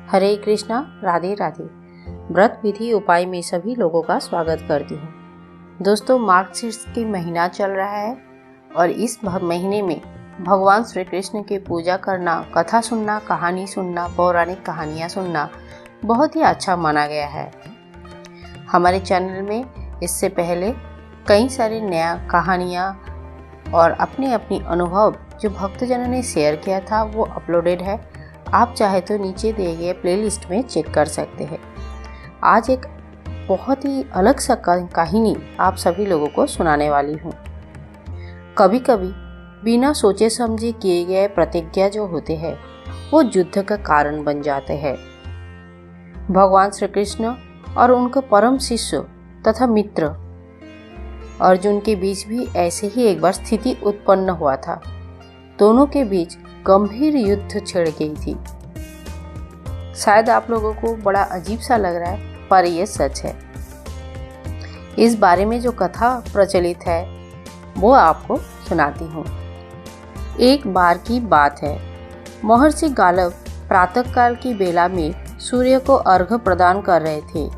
हरे कृष्णा, राधे राधे। व्रत विधि उपाय में सभी लोगों का स्वागत करती हूँ। दोस्तों, मार्गशीर्ष की महीना चल रहा है और इस महीने में भगवान श्री कृष्ण की पूजा करना, कथा सुनना, कहानी सुनना, पौराणिक कहानियाँ सुनना बहुत ही अच्छा माना गया है। हमारे चैनल में इससे पहले कई सारी नया कहानियाँ और अपने अनुभव जो भक्तजनों ने शेयर किया था वो अपलोडेड है। आप चाहे तो नीचे दिए गए प्लेलिस्ट में चेक कर सकते हैं। आज एक बहुत ही अलग सा कहानी आप सभी लोगों को सुनाने वाली हूँ। कभी कभी बिना सोचे समझे किए गए प्रतिज्ञा जो होते हैं वो युद्ध का कारण बन जाते हैं। भगवान श्री कृष्ण और उनके परम शिष्य तथा मित्र अर्जुन के बीच भी ऐसे ही एक बार स्थिति उत्पन्न हुआ था। दोनों के बीच गंभीर युद्ध छिड़ गई थी। शायद आप लोगों को बड़ा अजीब सा लग रहा है, पर यह सच है। इस बारे में जो कथा प्रचलित है वो आपको सुनाती हूँ। एक बार की बात है, महर्षि गालव प्रातःकाल की बेला में सूर्य को अर्घ्य प्रदान कर रहे थे।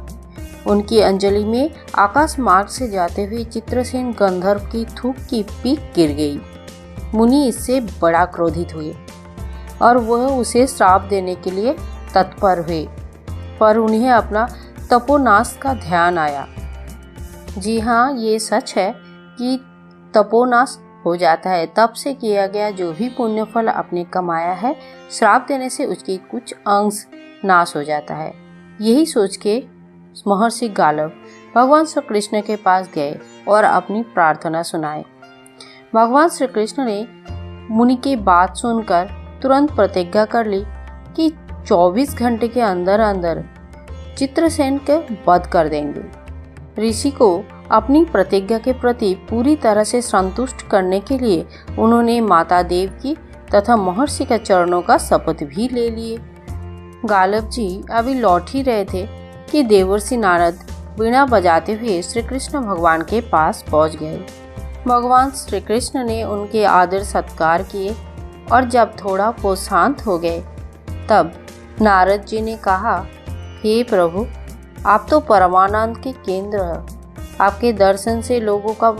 उनकी अंजलि में आकाश मार्ग से जाते हुए चित्रसेन गंधर्व की थूक की पीक गिर गई। मुनि इससे बड़ा क्रोधित हुए और वह उसे श्राप देने के लिए तत्पर हुए, पर उन्हें अपना तपोनाश का ध्यान आया। जी हाँ, ये सच है कि तपोनाश हो जाता है। तप से किया गया जो भी पुण्य फल आपने कमाया है, श्राप देने से उसकी कुछ अंश नाश हो जाता है। यही सोच के महर्षि गालव भगवान श्री कृष्ण के पास गए और अपनी प्रार्थना सुनाए। भगवान श्री कृष्ण ने मुनि की बात सुनकर तुरंत प्रतिज्ञा कर ली कि 24 घंटे के अंदर अंदर चित्रसेन के वध कर देंगे। ऋषि को अपनी प्रतिज्ञा के प्रति पूरी तरह से संतुष्ट करने के लिए उन्होंने माता देवकी तथा महर्षि के चरणों का शपथ भी ले लिए। गालव जी अभी लौट ही रहे थे कि देवर्षि नारद वीणा बजाते हुए श्री कृष्ण भगवान के पास पहुंच गए। भगवान श्री कृष्ण ने उनके आदर सत्कार किए और जब थोड़ा वो शांत हो गए तब नारद जी ने कहा, हे प्रभु, आप तो परमानंद के केंद्र हैं। आपके दर्शन से लोगों का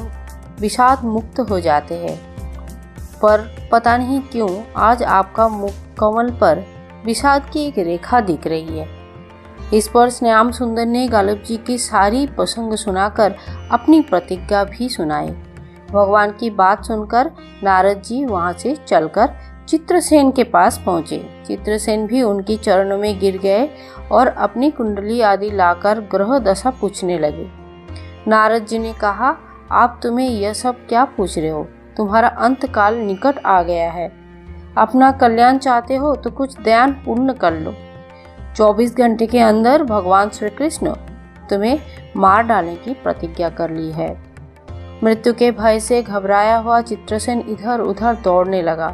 विषाद मुक्त हो जाते हैं, पर पता नहीं क्यों आज आपका मुख कमल पर विषाद की एक रेखा दिख रही है। इस पर श्याम सुंदर ने गालव जी की सारी प्रसंग सुनाकर अपनी प्रतिज्ञा भी सुनाई। भगवान की बात सुनकर नारद जी वहां से चलकर चित्रसेन के पास पहुंचे। चित्रसेन भी उनकी चरणों में गिर गए और अपनी कुंडली आदि लाकर ग्रह दशा पूछने लगे। नारद जी ने कहा, आप तुम्हें यह सब क्या पूछ रहे हो? तुम्हारा अंतकाल निकट आ गया है। अपना कल्याण चाहते हो तो कुछ दान पुण्य कर लो। 24 घंटे के अंदर भगवान श्री कृष्ण तुम्हें मार डालने की प्रतिज्ञा कर ली है। मृत्यु के भय से घबराया हुआ चित्रसेन इधर उधर दौड़ने लगा।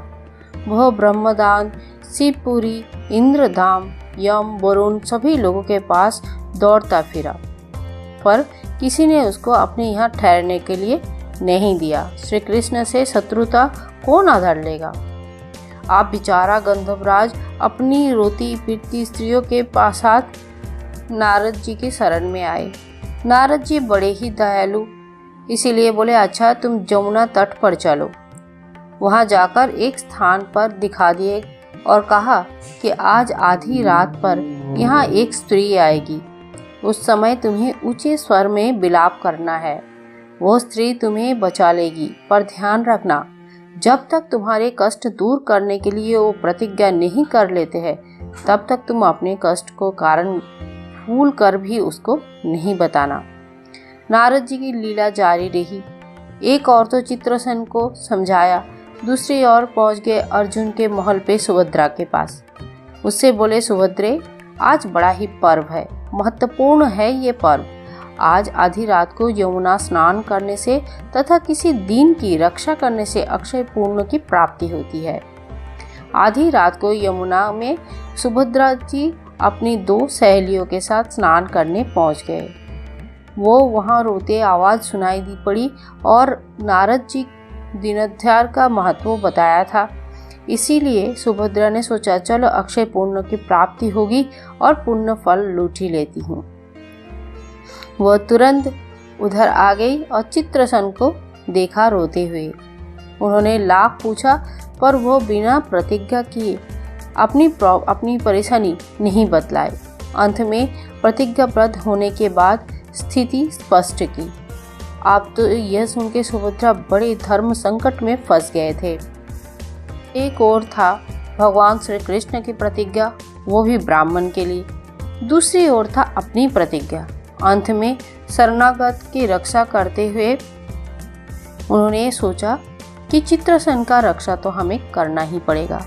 वह ब्रह्मदान, शिवपुरी, इंद्रधाम, यम, वरुण सभी लोगों के पास दौड़ता फिरा, पर किसी ने उसको अपने यहाँ ठहरने के लिए नहीं दिया। श्री कृष्ण से शत्रुता कौन आधार लेगा? आप बेचारा गंधर्वराज अपनी रोती पीटती स्त्रियों के साथ नारद जी की शरण में आए। नारद जी बड़े ही दयालु, इसीलिए बोले, अच्छा तुम जमुना तट पर चलो। वहां जाकर एक स्थान पर दिखा दिए और कहा कि आज आधी रात पर यहाँ एक स्त्री आएगी। उस समय तुम्हें ऊंचे स्वर में विलाप करना है। वो स्त्री तुम्हें बचा लेगी, पर ध्यान रखना, जब तक तुम्हारे कष्ट दूर करने के लिए वो प्रतिज्ञा नहीं कर लेते हैं तब तक तुम अपने कष्ट को कारण भूल कर भी उसको नहीं बताना। नारद जी की लीला जारी रही। एक और तो चित्रसेन को समझाया, दूसरी ओर पहुंच गए अर्जुन के महल पे सुभद्रा के पास। उससे बोले, सुभद्रे, आज बड़ा ही पर्व है, महत्वपूर्ण है ये पर्व। आज आधी रात को यमुना स्नान करने से तथा किसी दीन की रक्षा करने से अक्षय पूर्ण की प्राप्ति होती है। आधी रात को यमुना में सुभद्रा जी अपनी 2 सहेलियों के साथ स्नान करने पहुंच गए। वो वहां रोते आवाज सुनाई दी पड़ी और नारद जी दीनोद्धार का महत्व बताया था। इसीलिए सुभद्रा ने सोचा चलो अक्षय पुण्य की प्राप्ति होगी और पुण्य फल लूट ही लेती हूँ। वह तुरंत उधर आ गई और चित्रसेन को देखा रोते हुए। उन्होंने लाख पूछा पर वह बिना प्रतिज्ञा किए अपनी परेशानी नहीं बतलाए। अंत में प्रतिज्ञाबद्ध होने के बाद स्थिति स्पष्ट की। आप तो यह सुन के सुभद्रा बड़े धर्म संकट में फंस गए थे। एक और था भगवान श्री कृष्ण की प्रतिज्ञा, वो भी ब्राह्मण के लिए। दूसरी ओर था अपनी प्रतिज्ञा। अंत में शरणागत की रक्षा करते हुए उन्होंने सोचा कि चित्रसेन का रक्षा तो हमें करना ही पड़ेगा।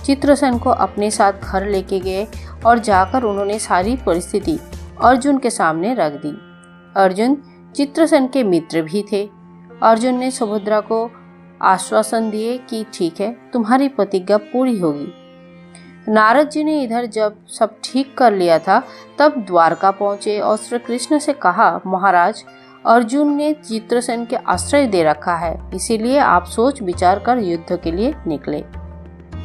चित्रसेन को अपने साथ घर लेके गए और जाकर उन्होंने सारी परिस्थिति अर्जुन के सामने रख दी। अर्जुन चित्रसेन के मित्र भी थे। अर्जुन ने सुभद्रा को आश्वासन दिए कि ठीक है, तुम्हारी प्रतिज्ञा पूरी होगी। नारद जी ने इधर जब सब ठीक कर लिया था तब द्वारका पहुंचे और श्री कृष्ण से कहा, महाराज अर्जुन ने चित्रसेन के आश्रय दे रखा है, इसीलिए आप सोच विचार कर युद्ध के लिए निकले।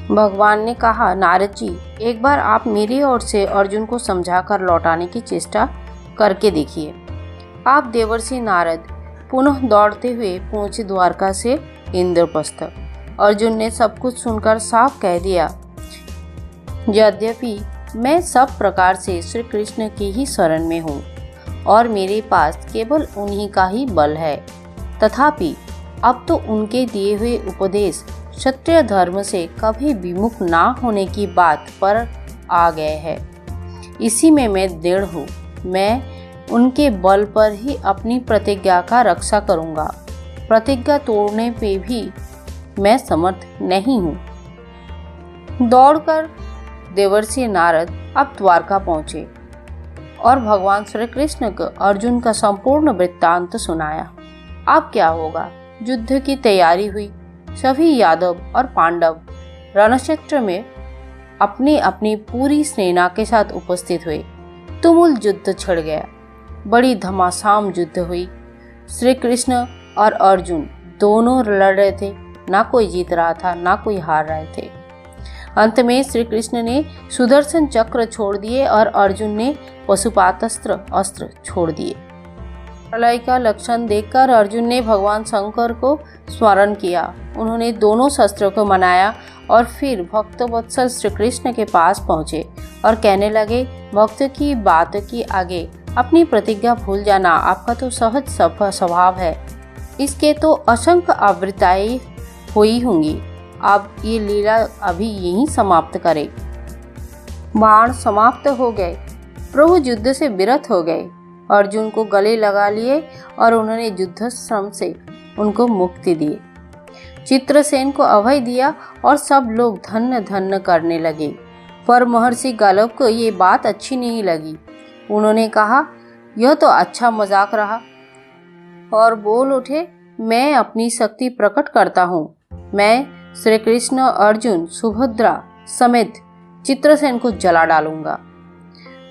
भगवान ने कहा, नारद जी एक बार आप मेरी ओर से अर्जुन को समझाकर लौटाने की चेष्टा करके देखिए। आप देवर्षि नारद पुनः दौड़ते हुए पहुंचे द्वारका से इंद्रप्रस्थ। अर्जुन ने सब कुछ सुनकर साफ कह दिया, यद्यपि मैं सब प्रकार से श्री कृष्ण की ही शरण में हूँ और मेरे पास केवल उन्हीं का ही बल है, तथापि अब तो उनके दिए हुए उपदेश क्षत्रिय धर्म से कभी विमुख ना होने की बात पर आ गए हैं। इसी में मैं दृढ़ हूँ। मैं उनके बल पर ही अपनी प्रतिज्ञा का रक्षा करूँगा। प्रतिज्ञा तोड़ने पे भी मैं समर्थ नहीं हूँ। दौड़कर देवर्षि नारद अब द्वारका पहुँचे और भगवान श्री कृष्ण को अर्जुन का संपूर्ण वृत्तांत सुनाया। अब क्या होगा? युद्ध की तैयारी हुई। सभी यादव और पांडव रणक्षेत्र में अपनी अपनी पूरी सेना के साथ उपस्थित हुए। तुमुल युद्ध छिड़ गया। बड़ी घमासान युद्ध हुई। श्री कृष्ण और अर्जुन दोनों लड़ रहे थे। ना कोई जीत रहा था, ना कोई हार रहे थे। अंत में श्री कृष्ण ने सुदर्शन चक्र छोड़ दिए और अर्जुन ने पशुपातास्त्र अस्त्र छोड़ दिए। प्रलय का लक्षण देखकर अर्जुन ने भगवान शंकर को स्मरण किया। उन्होंने दोनों शस्त्रों को मनाया और फिर भक्तवत्सल श्री कृष्ण के पास पहुँचे और कहने लगे, भक्त की बात की आगे अपनी प्रतिज्ञा भूल जाना आपका तो सहज स्वभाव है। इसके तो असंख्य आवृत्तियाँ हुई होंगी। आप ये लीला अभी यहीं समाप्त करें। बाण समाप्त हो गए। प्रभु युद्ध से विरत हो गए। अर्जुन को गले लगा लिए और उन्होंने युद्ध श्रम से उनको मुक्ति दी। चित्रसेन को अभय दिया और सब लोग धन्य धन्य करने लगे। पर महर्षि गालव को ये बात अच्छी नहीं लगी। उन्होंने कहा, यह तो अच्छा मजाक रहा, और बोल उठे, मैं अपनी शक्ति प्रकट करता हूँ। मैं श्री कृष्ण, अर्जुन, सुभद्रा समेत चित्रसेन को जला डालूंगा।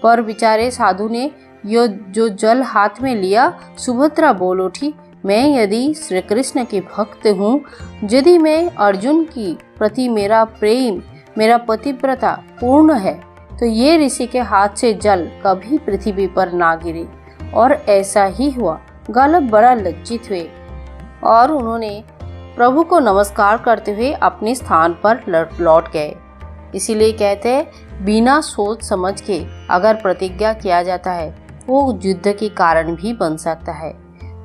पर बेचारे साधु ने जो जल हाथ में लिया, सुभद्रा बोल उठी, मैं यदि श्री कृष्ण की भक्त हूँ, यदि मैं अर्जुन की प्रति मेरा प्रेम, मेरा पतिव्रता पूर्ण है, तो ये ऋषि के हाथ से जल कभी पृथ्वी पर ना गिरे। और ऐसा ही हुआ। गालव बड़ा लज्जित हुए और उन्होंने प्रभु को नमस्कार करते हुए अपने स्थान पर लौट गए। इसीलिए कहते हैं, बिना सोच समझ के अगर प्रतिज्ञा किया जाता है वो युद्ध के कारण भी बन सकता है।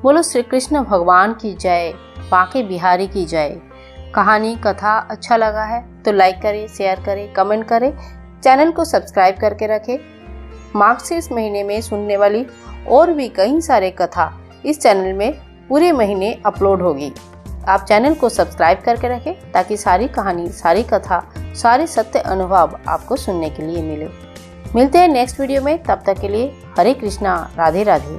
बोलो श्री कृष्ण भगवान की जय, बांके बिहारी की जय। कहानी कथा अच्छा लगा है तो लाइक करें, शेयर करें, कमेंट करें, चैनल को सब्सक्राइब करके रखें। मार्गशीर्ष महीने में सुनने वाली और भी कई सारे कथा इस चैनल में पूरे महीने अपलोड होगी। आप चैनल को सब्सक्राइब करके रखें ताकि सारी कहानी, सारी कथा, सारे सत्य अनुभव आपको सुनने के लिए मिले। मिलते हैं नेक्स्ट वीडियो में। तब तक के लिए हरे कृष्णा, राधे राधे।